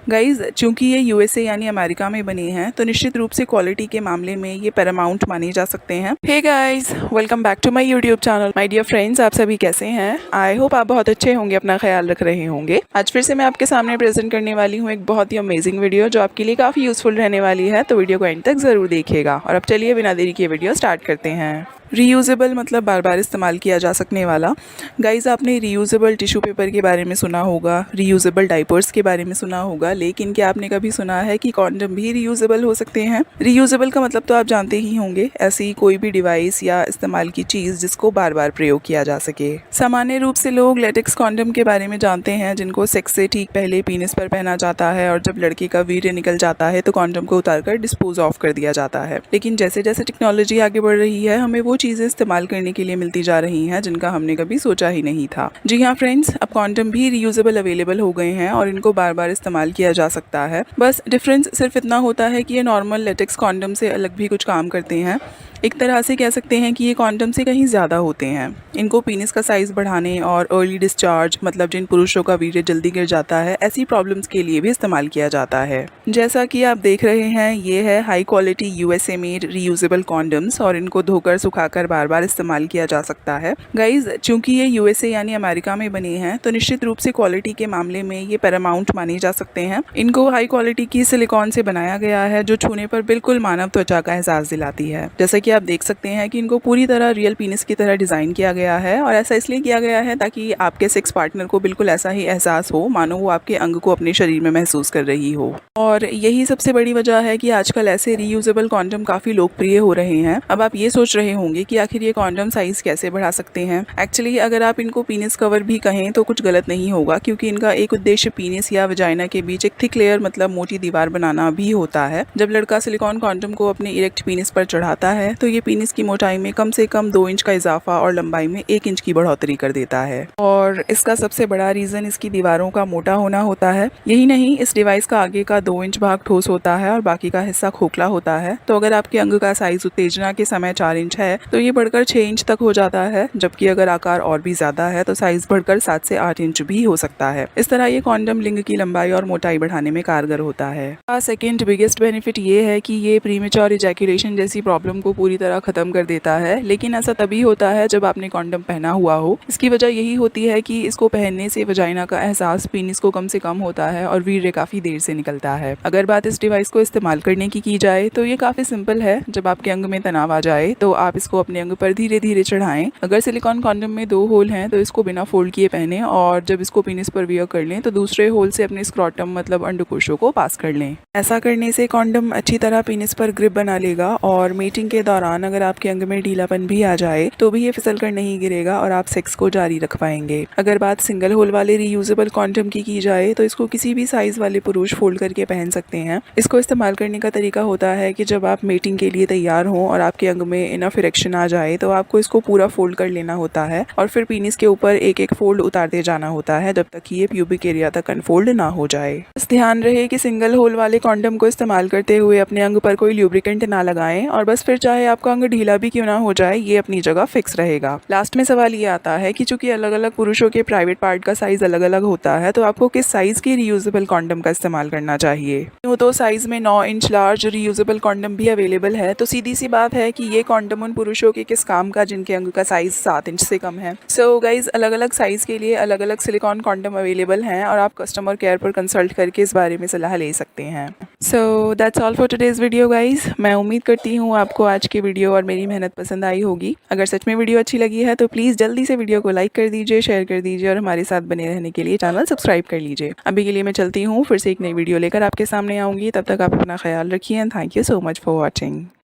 Guys, चूँकि ये USA यानी अमेरिका में बने हैं तो निश्चित रूप से क्वालिटी के मामले में ये पैरामाउंट माने जा सकते हैं। Hey guys, welcome back to my YouTube channel. My dear friends, आप सभी कैसे हैं? आई होप आप बहुत अच्छे होंगे, अपना ख्याल रख रहे होंगे। आज फिर से मैं आपके सामने प्रेजेंट करने वाली हूँ एक बहुत ही अमेजिंग वीडियो जो आपके लिए काफ़ी यूज़फुल रहने वाली है, तो वीडियो को एंड तक ज़रूर देखिएगा। और अब चलिए बिना देरी किए वीडियो स्टार्ट करते हैं। रीयूजेबल मतलब बार बार इस्तेमाल किया जा सकने वाला। गाइज़, आपने रीयूजेबल टिश्यू पेपर के बारे में सुना होगा, रीयूजेबल डाइपर्स के बारे में सुना होगा, लेकिन क्या आपने कभी सुना है कि कॉन्डम भी रीयूजेबल हो सकते हैं? रीयूजेबल का मतलब तो आप जानते ही होंगे, ऐसी कोई भी डिवाइस या इस्तेमाल की चीज़ जिसको बार बार प्रयोग किया जा सके। सामान्य रूप से लोग लेटेक्स कॉन्डम के बारे में जानते हैं, जिनको सेक्स से ठीक पहले पीनिस पर पहना जाता है और जब लड़के का वीर्य निकल जाता है तो कॉन्डम को उतारकर डिस्पोज ऑफ कर दिया जाता है। लेकिन जैसे जैसे टेक्नोलॉजी आगे बढ़ रही है, हमें वो चीज़ें इस्तेमाल करने के लिए मिलती जा रही हैं जिनका हमने कभी सोचा ही नहीं था। जी हाँ फ्रेंड्स, अब कॉन्डम भी रीयूजेबल अवेलेबल हो गए हैं और इनको बार बार इस्तेमाल किया जा सकता है। बस डिफरेंस सिर्फ इतना होता है कि ये नॉर्मल लेटेक्स कॉन्डम से अलग भी कुछ काम करते हैं। एक तरह से कह सकते हैं कि ये कॉन्डम से कहीं ज़्यादा होते हैं। इनको पीनिस का साइज़ बढ़ाने और अर्ली डिस्चार्ज मतलब जिन पुरुषों का वीर्य जल्दी गिर जाता है, ऐसी प्रॉब्लम्स के लिए भी इस्तेमाल किया जाता है। जैसा कि आप देख रहे हैं, ये है high quality USA made reusable condoms और इनको धोकर सुखाकर बार बार इस्तेमाल किया जा सकता है। गाइज, चूँकि ये यूएसए यानी अमेरिका में बने हैं तो निश्चित रूप से क्वालिटी के मामले में ये पैरामाउंट माने जा सकते हैं। इनको हाई क्वालिटी की सिलिकॉन से बनाया गया है जो छूने पर बिल्कुल मानव त्वचा का एहसास दिलाती है। जैसा कि आप देख सकते हैं कि इनको पूरी तरह रियल पीनिस की तरह डिज़ाइन किया गया है और ऐसा इसलिए किया गया है ताकि आपके सेक्स पार्टनर को बिल्कुल ऐसा ही एहसास हो मानो वो आपके अंग को अपने शरीर में महसूस कर रही हो। और यही सबसे बड़ी वजह है कि आजकल ऐसे रीयूजेबल कॉन्डम काफ़ी लोकप्रिय हो रहे हैं। अब आप ये सोच रहे होंगे कि आखिर ये कॉन्डम साइज़ कैसे बढ़ा सकते हैं। एक्चुअली अगर आप इनको पीनिस कवर भी कहें तो कुछ गलत नहीं होगा, क्योंकि इनका एक उद्देश्य पीनिस या वजाइना के बीच एक थिक लेयर मतलब मोटी दीवार बनाना भी होता है। जब लड़का सिलिकॉन कॉन्डम को अपने इरेक्ट पीनिस पर चढ़ाता है तो ये पीनिस की मोटाई में कम से कम 2 इंच का इजाफा और लंबाई में 1 इंच की बढ़ोतरी कर देता है। और इसका सबसे बड़ा रीज़न इसकी दीवारों का मोटा होना होता है। यही नहीं, इस डिवाइस का आगे का 2 इंच भाग ठोस होता है और बाकी का हिस्सा खोखला होता है। तो अगर आपके अंग का साइज उत्तेजना के समय 4 इंच है तो ये बढ़कर 6 इंच तक हो जाता है, जबकि अगर आकार और भी ज्यादा है तो साइज बढ़कर 7 से 8 इंच भी हो सकता है। इस तरह ये कॉन्डम लिंग की लंबाई और मोटाई बढ़ाने में कारगर होता है। सेकेंड बिगेस्ट बेनिफिट ये है कि ये प्रीमेच्योर इजैकुलेशन जैसी प्रॉब्लम को पूरी तरह खत्म कर देता है, लेकिन ऐसा तभी होता है जब आपने कॉन्डम पहना हुआ हो। इसकी वजह यही होती है कि इसको पहनने से वजाइना का एहसास पीनिस को कम से कम होता है और वीर्य काफी देर से निकलता है। अगर बात इस डिवाइस को इस्तेमाल करने की जाए तो ये काफी सिंपल है। जब आपके अंग में तनाव आ जाए तो आप इसको अपने अंग पर धीरे धीरे चढ़ाएं। अगर सिलिकॉन कॉन्डम में 2 होल हैं तो इसको बिना फोल्ड किए पहने और जब इसको पीनिस पर वियर कर लें तो दूसरे होल से अपने स्क्रॉटम मतलब अंडकोशों को पास कर लें। ऐसा करने से कॉन्डम अच्छी तरह पीनिस पर ग्रिप बना लेगा और मीटिंग के दौरान अगर आपके अंग में ढीलापन भी आ जाए तो भी ये फिसल कर नहीं गिरेगा और आप सेक्स को जारी रख पाएंगे। अगर बात सिंगल होल वाले रीयूजेबल कॉन्डम की जाए तो इसको किसी भी साइज वाले पुरुष फोल्ड करके पहन सकते हैं। इसको इस्तेमाल करने का तरीका होता है कि जब आप मीटिंग के लिए तैयार हों और आपके अंग में इनफ इरेक्शन आ जाए तो आपको इसको पूरा फोल्ड कर लेना होता है और फिर पीनिस के ऊपर एक एक फोल्ड उतारते जाना होता है जब तक कि ये प्यूबिक एरिया तक अनफोल्ड ना हो जाए। बस ध्यान रहे कि सिंगल होल वाले कॉन्डम को इस्तेमाल करते हुए अपने अंग पर कोई ल्यूब्रिकेंट ना लगाएं और बस फिर चाहे आपका अंग ढीला भी क्यों ना हो जाए, ये अपनी जगह फिक्स रहेगा। लास्ट में सवाल ये आता है कि चूंकि अलग अलग पुरुषों के प्राइवेट पार्ट का साइज अलग अलग होता है तो आपको किस साइज की रीयूजेबल कॉन्डम का इस्तेमाल करना चाहिए। तो साइज में 9 इंच लार्ज रीयूजेबल कॉन्डम भी अवेलेबल है, तो सीधी सी बात है कि ये कॉन्डम उन पुरुषों के किस काम का जिनके अंग का साइज 7 इंच से कम है। सो गाइज, अलग अलग साइज के लिए अलग अलग सिलिकॉन कॉन्डम अवेलेबल हैं और आप कस्टमर केयर पर कंसल्ट करके इस बारे में सलाह ले सकते हैं। So that's all for today's video guys. मैं उम्मीद करती हूँ आपको आज की वीडियो और मेरी मेहनत पसंद आई होगी। अगर सच में वीडियो अच्छी लगी है तो प्लीज़ जल्दी से वीडियो को लाइक कर दीजिए, शेयर कर दीजिए और हमारे साथ बने रहने के लिए चैनल सब्सक्राइब कर लीजिए। अभी के लिए मैं चलती हूँ, फिर से एक नई वीडियो लेकर आपके सामने आऊँगी। तब तक आप अपना ख्याल रखिए and thank you so much for watching.